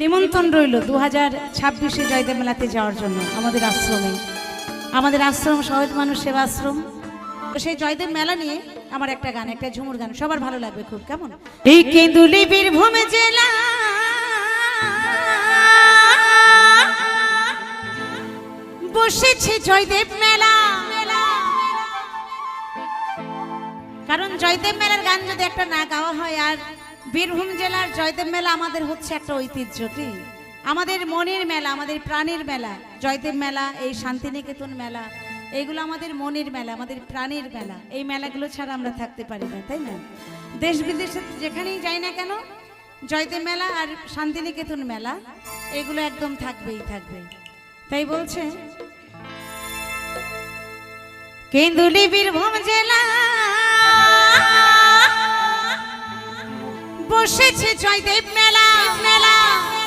নিমন্ত্রণ রইল 2026-এ জয়দেব মেলাতে যাওয়ার জন্য আমাদের আশ্রমে। আমাদের আশ্রম সহজ মানুষ সেবা আশ্রম। তো সেই জয়দেব মেলা নিয়ে আমার একটা গান, একটা ঝুমুর গান সবার ভালো লাগবে খুব। কেমন? এই কেন্দুলি বীরভূম জেলা বসেছে জয়দেব মেলা। কারণ জয়দেব মেলার গান যদি একটা না গাওয়া হয়, আর বীরভূম জেলার জয়দেব মেলা আমাদের হচ্ছে একটা ঐতিহ্য, কি আমাদের মনের মেলা, আমাদের প্রাণের মেলা। জয়দেব মেলা, এই শান্তিনিকেতন মেলা, এইগুলো আমাদের মনের মেলা, আমাদের প্রাণের মেলা। এই মেলাগুলো ছাড়া আমরা থাকতে পারি না, তাই না? দেশ বিদেশে যেখানেই যাই না কেন, জয়দেব মেলা আর শান্তিনিকেতন মেলা এগুলো একদম থাকবেই থাকবে। তাই বলছে কেন্দুলি বীরভূম জেলা বসেছে জয়দেব মেলা। মেলা